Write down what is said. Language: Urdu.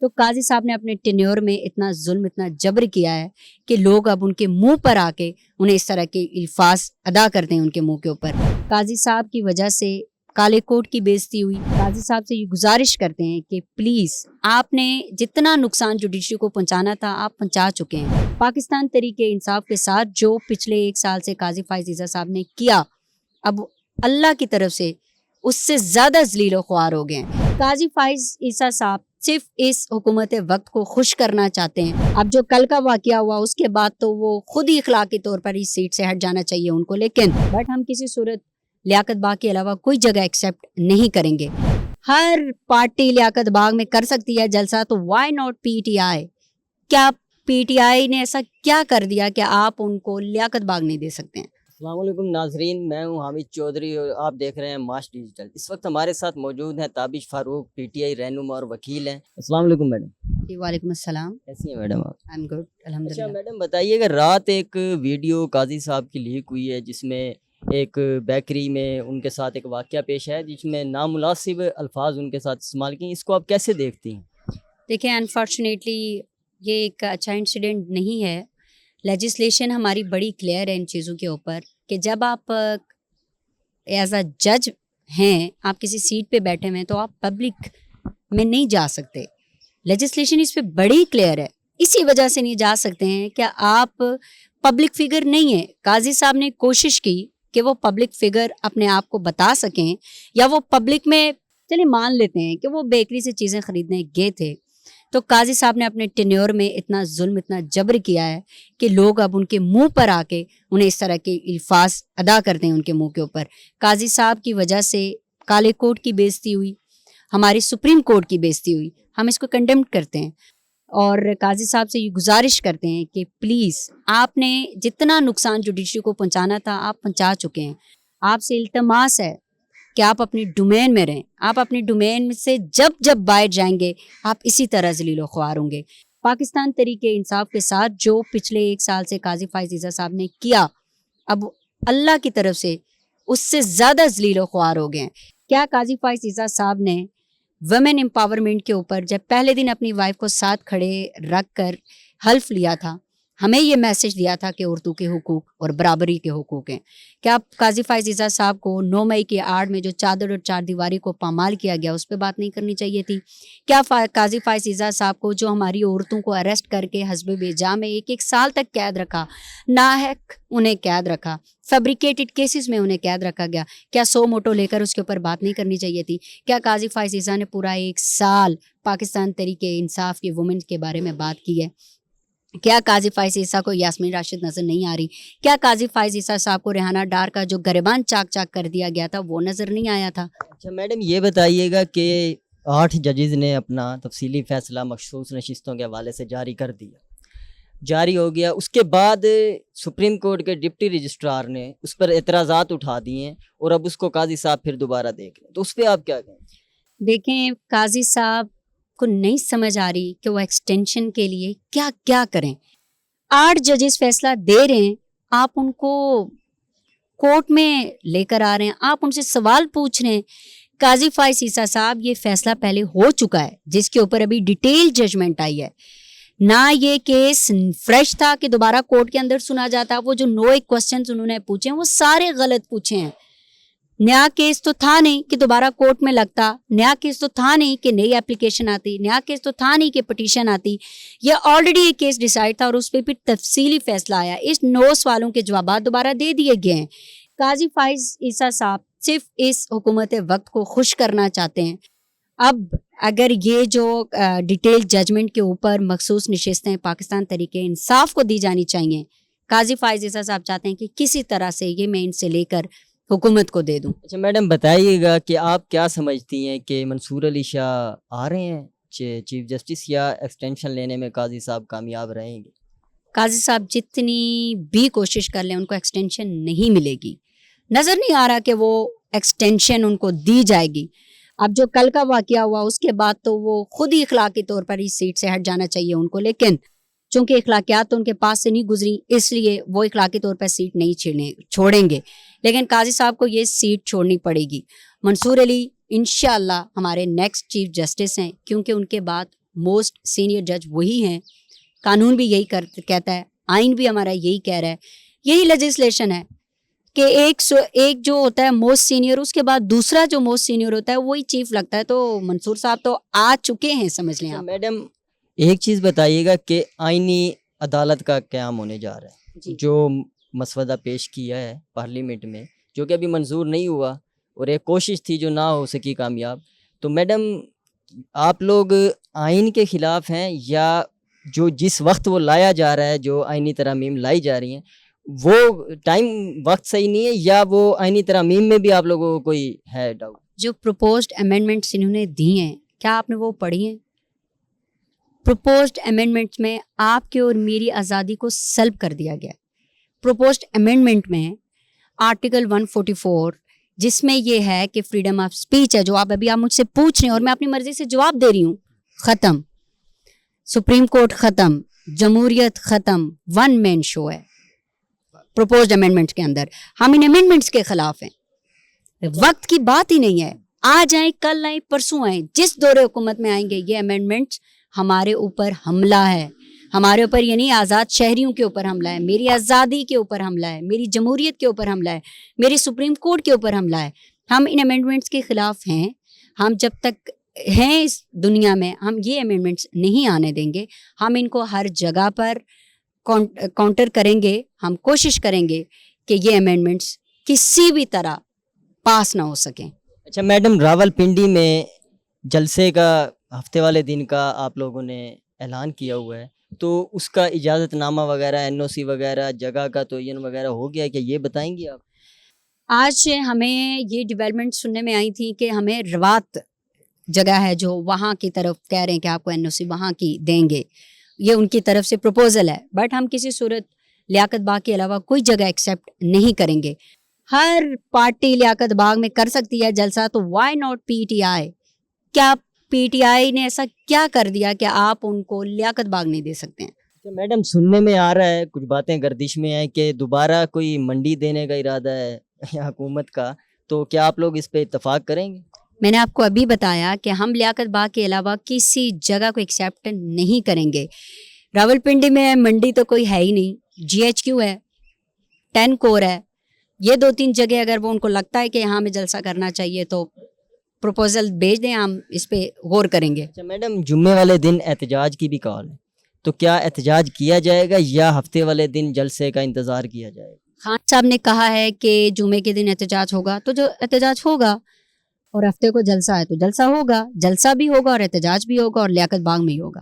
تو قاضی صاحب نے اپنے ٹینیور میں اتنا ظلم اتنا جبر کیا ہے کہ لوگ اب ان کے منہ پر آ کے انہیں اس طرح کے الفاظ ادا کرتے ہیں ان کے منہ کے اوپر۔ قاضی صاحب کی وجہ سے کالے کوٹ کی بے عزتی ہوئی۔ قاضی صاحب سے یہ گزارش کرتے ہیں کہ پلیز آپ نے جتنا نقصان جوڈیشری کو پہنچانا تھا آپ پہنچا چکے ہیں۔ پاکستان تحریک انصاف کے ساتھ جو پچھلے 1 سال سے قاضی فائز عیسیٰ صاحب نے کیا، اب اللہ کی طرف سے اس سے زیادہ ذلیل و خوار ہو گئے ہیں۔ قاضی فائز عیسیٰ صاحب صرف اس حکومت وقت کو خوش کرنا چاہتے ہیں۔ اب جو کل کا واقعہ ہوا اس کے بعد تو وہ خود ہی اخلاقی طور پر اس سیٹ سے ہٹ جانا چاہیے ان کو، لیکن بٹ ہم کسی صورت لیاقت باغ کے علاوہ کوئی جگہ ایکسیپٹ نہیں کریں گے۔ ہر پارٹی لیاقت باغ میں کر سکتی ہے جلسہ، تو why not P T I? کیا پی ٹی آئی نے ایسا کیا کر دیا کہ آپ ان کو لیاقت باغ نہیں دے سکتے ہیں؟ السلام علیکم ناظرین، میں ہوں حامد چودھری اور آپ دیکھ رہے ہیں معاش ڈیجیٹل۔ اس وقت ہمارے ساتھ موجود ہیں تابش فاروق، پی ٹی آئی رہنما اور وکیل ہیں۔ السلام علیکم میڈم۔ جی وعلیکم السلام۔ کیسی ہیں میڈم آپ؟ آئی ایم گڈ الحمدللہ۔ اچھا میڈم بتائیے کہ رات ایک ویڈیو قاضی صاحب کی لیک ہوئی ہے جس میں ایک بیکری میں ان کے ساتھ ایک واقعہ پیش ہے جس میں نامناسب الفاظ ان کے ساتھ استعمال کیے، اس کو آپ کیسے دیکھتی ہیں؟ دیکھیں انفارچونیٹلی یہ ایک اچھا انسیڈنٹ نہیں ہے۔ لیجسلیشن ہماری بڑی کلیئر ہے ان چیزوں کے اوپر کہ جب آپ ایز اے جج ہیں، آپ کسی سیٹ پہ بیٹھے ہوئے ہیں تو آپ پبلک میں نہیں جا سکتے۔ لیجسلیشن اس پہ بڑی کلیئر ہے، اسی وجہ سے نہیں جا سکتے ہیں کہ آپ پبلک فگر نہیں ہیں۔ قاضی صاحب نے کوشش کی کہ وہ پبلک فگر اپنے آپ کو بتا سکیں، یا وہ پبلک میں چلے مان لیتے ہیں کہ وہ بیکری سے چیزیں خریدنے گئے تھے، تو قاضی صاحب نے اپنے ٹینیور میں اتنا ظلم اتنا جبر کیا ہے کہ لوگ اب ان کے منہ پر آ کے انہیں اس طرح کے الفاظ ادا کرتے ہیں ان کے منہ کے اوپر۔ قاضی صاحب کی وجہ سے کالے کوٹ کی بے عزتی ہوئی، ہماری سپریم کورٹ کی بے عزتی ہوئی، ہم اس کو کنڈیمڈ کرتے ہیں اور قاضی صاحب سے یہ گزارش کرتے ہیں کہ پلیز آپ نے جتنا نقصان جوڈیشری کو پہنچانا تھا آپ پہنچا چکے ہیں۔ آپ سے التماس ہے کہ آپ اپنی ڈومین میں رہیں، آپ اپنی ڈومین سے جب باہر جائیں گے آپ اسی طرح ذلیل و خوار ہوں گے۔ پاکستان تحریک انصاف کے ساتھ جو پچھلے 1 سال سے قاضی فائز عیسیٰ صاحب نے کیا، اب اللہ کی طرف سے اس سے زیادہ ذلیل و خوار ہو گئے ہیں۔ کیا قاضی فائز عیسیٰ صاحب نے ویمن امپاورمنٹ کے اوپر جب پہلے دن اپنی وائف کو ساتھ کھڑے رکھ کر حلف لیا تھا، ہمیں یہ میسج دیا تھا کہ عورتوں کے حقوق اور برابری کے حقوق ہیں، کیا قاضی فائز عیسیٰ صاحب کو 9 مئی کی آڑ میں جو چادر اور 4 دیواری کو پامال کیا گیا اس پہ بات نہیں کرنی چاہیے تھی؟ کیا قاضی فائز عیسیٰ صاحب کو جو ہماری عورتوں کو اریسٹ کر کے حسب بیجا میں 1 سال تک قید رکھا، ناحق انہیں قید رکھا، فیبریکیٹڈ کیسز میں انہیں قید رکھا گیا، کیا سو موٹو لے کر اس کے اوپر بات نہیں کرنی چاہیے تھی؟ کیا قاضی فائز عیسیٰ نے پورا 1 سال پاکستان تحریک انصاف کی وومن کے بارے میں بات کی ہے؟ کیا قاضی فائز عیسیٰ کو یاسمین راشد نظر نہیں آ رہی؟ کیا قاضی فائز عیسیٰ صاحب کو ریحانہ ڈار کا جو گریبان چاک چاک کر دیا گیا تھا وہ نظر نہیں آیا تھا؟ اچھا میڈم یہ بتائیے گا کہ 8 ججز نے اپنا تفصیلی فیصلہ مخصوص نشستوں کے حوالے سے جاری ہو گیا، اس کے بعد سپریم کورٹ کے ڈپٹی رجسٹرار نے اس پر اعتراضات اٹھا دیے ہیں اور اب اس کو قاضی صاحب پھر دوبارہ دیکھ رہے ہیں، تو اس پہ آپ کیا کہیں؟ دیکھیں قاضی صاحب کو نہیں سمجھ آ رہی کہ وہ ایکسٹینشن کے لیے کیا کیا کریں۔ 8 ججز فیصلہ دے رہے ہیں، آپ ان کو کورٹ میں لے کر آ رہے ہیں، آپ ان سے سوال پوچھ رہے ہیں۔ قاضی فائز عیسیٰ صاحب یہ فیصلہ پہلے ہو چکا ہے جس کے اوپر ابھی ڈیٹیل ججمنٹ آئی ہے، نہ یہ کیس فریش تھا کہ دوبارہ کورٹ کے اندر سنا جاتا۔ وہ جو 9 کوسچنز انہوں نے پوچھے ہیں وہ سارے غلط پوچھے ہیں۔ نیا کیس تو تھا نہیں کہ دوبارہ کورٹ میں لگتا، نیا کیس تو تھا نہیں کہ نئی اپلیکیشن آتی، نیا کیس تو تھا نہیں کہ پٹیشن آتی، یہ آلریڈی ایک کیس ڈیسائیڈ تھا اور اس پہ پھر تفصیلی فیصلہ آیا۔ اس 9 سوالوں کے جوابات دوبارہ دے دیے گئے ہیں۔ قاضی فائز عیسیٰ صاحب صرف اس حکومت وقت کو خوش کرنا چاہتے ہیں۔ اب اگر یہ جو ڈیٹیل ججمنٹ کے اوپر مخصوص نشستیں پاکستان تحریک انصاف کو دی جانی چاہیے، قاضی فائز عیسیٰ صاحب چاہتے ہیں کہ کسی طرح سے یہ میں ان سے لے کر حکومت کو دے دوں۔ اچھا میڈم بتائیے گا کہ آپ کیا سمجھتی ہیں کہ منصور علی شاہ آ رہے ہیں چیف جسٹس، یا ایکسٹینشن لینے میں قاضی صاحب کامیاب رہیں گے؟ قاضی صاحب جتنی بھی کوشش کر لیں ان کو ایکسٹینشن نہیں ملے گی، نظر نہیں آ رہا کہ وہ ایکسٹینشن ان کو دی جائے گی۔ اب جو کل کا واقعہ ہوا اس کے بعد تو وہ خود ہی اخلاقی طور پر اس سیٹ سے ہٹ جانا چاہیے ان کو، لیکن چونکہ اخلاقیات تو ان کے پاس سے نہیں گزری اس لیے وہ اخلاقی طور پر سیٹ نہیں چھوڑیں گے، لیکن قاضی صاحب کو یہ سیٹ چھوڑنی پڑے گی۔ منصور علی انشاءاللہ ہمارے نیکسٹ چیف جسٹس ہیں، کیونکہ ان کے بعد موسٹ سینئر جج وہی ہیں, قانون بھی یہی کہتا ہے, آئین بھی ہمارا یہی کہہ رہا ہے, یہی لیجسلیشن ہے کہ ایک جو ہوتا ہے موسٹ سینئر, اس کے بعد دوسرا جو موسٹ سینئر ہوتا ہے وہی چیف لگتا ہے. تو منصور صاحب تو آ چکے ہیں, سمجھ لیں آپ. میڈم ایک چیز بتائیے گا کہ آئینی عدالت کا قیام ہونے جا رہا ہے, جی. جو مسودہ پیش کیا ہے پارلیمنٹ میں, جو کہ ابھی منظور نہیں ہوا اور ایک کوشش تھی جو نہ ہو سکی کامیاب, تو میڈم آپ لوگ آئین کے خلاف ہیں یا جو جس وقت وہ لایا جا رہا ہے, جو آئینی ترامیم لائی جا رہی ہیں, وہ ٹائم وقت صحیح نہیں ہے, یا وہ آئینی ترامیم میں بھی آپ لوگوں کو کوئی ہے ڈاؤٹ؟ جو پروپوزڈ امینڈمنٹس انہوں نے دی ہیں, کیا آپ نے وہ پڑھی ہیں؟ پروپوزڈ امینڈمنٹس میں آپ کے اور میری آزادی کو سلب کر دیا گیا. پروپوزڈ امینڈمنٹ میں آرٹیکل 144 جس میں یہ ہے کہ فریڈم آف اسپیچ ہے, جو آپ مجھ سے پوچھ رہے ہیں اور میں اپنی مرضی سے جواب دے رہی ہوں, ختم. سپریم کورٹ ختم, جمہوریت ختم, ون مین شو ہے پروپوزڈ امینڈمنٹس کے اندر. ہم ان امینڈمنٹس کے خلاف ہیں, وقت کی بات ہی نہیں ہے. آج آئیں, کل آئیں, پرسوں آئیں, جس دور حکومت میں آئیں گے, یہ امینڈمنٹس ہمارے اوپر حملہ ہے. ہمارے اوپر یعنی آزاد شہریوں کے اوپر حملہ ہے, میری آزادی کے اوپر حملہ ہے, میری جمہوریت کے اوپر حملہ ہے, میری سپریم کورٹ کے اوپر حملہ ہے. ہم ان امینڈمنٹس کے خلاف ہیں. ہم جب تک ہیں اس دنیا میں ہم یہ امینڈمنٹس نہیں آنے دیں گے. ہم ان کو ہر جگہ پر کاؤنٹر کریں گے. ہم کوشش کریں گے کہ یہ امینڈمنٹس کسی بھی طرح پاس نہ ہو سکیں. اچھا میڈم, راول پنڈی میں جلسے کا ہفتے والے دن کا آپ لوگوں نے اعلان کیا ہوا ہے, تو اس کا اجازت نامہ وغیرہ, NOC وغیرہ, جگہ کا تعین وغیرہ ہو گیا کہ یہ بتائیں گی آپ؟ آج ہمیں یہ ڈیولپمنٹ سننے میں آئی تھی کہ ہمیں روات جگہ ہے جو وہاں کی طرف کہہ رہے ہیں کہ آپ کو NOC وہاں کی دیں گے. یہ ان کی طرف سے پروپوزل ہے, بٹ ہم کسی صورت لیاقت باغ کے علاوہ کوئی جگہ ایکسیپٹ نہیں کریں گے. ہر پارٹی لیاقت باغ میں کر سکتی ہے جلسہ, تو وائی ناٹ PTI؟ کیا PTI نے ایسا کیا کر دیا کہ آپ ان کو لیاقت باغ نہیں دے سکتے ہیں؟ میڈم سننے میں آ رہا ہے, کچھ باتیں گردش میں ہیں کہ دوبارہ کوئی منڈی دینے کا ارادہ ہے حکومت کا, تو کیا آپ لوگ اس پہ اتفاق کریں گے؟ میں نے آپ کو ابھی بتایا کہ ہم لیاقت باغ کے علاوہ کسی جگہ کو ایکسیپٹ نہیں کریں گے. راول پنڈی میں منڈی تو کوئی ہے ہی نہیں, GHQ ہے, 10 کور ہے, یہ 2-3 جگہ اگر وہ ان کو لگتا ہے کہ یہاں میں جلسہ کرنا چاہیے تو پروپوزل بھیج دیں, ہم اس پہ غور کریں گے. اچھا میڈم, جمعے والے دن احتجاج کی بھی کال ہے, تو کیا احتجاج کیا جائے گا یا ہفتے والے دن جلسے کا انتظار کیا جائے گا؟ خان صاحب نے کہا ہے کہ جمعے کے دن احتجاج ہوگا, تو جو احتجاج ہوگا, اور ہفتے کو جلسہ ہے تو جلسہ ہوگا, جلسہ بھی ہوگا اور احتجاج بھی ہوگا اور لیاقت باغ میں ہی ہوگا.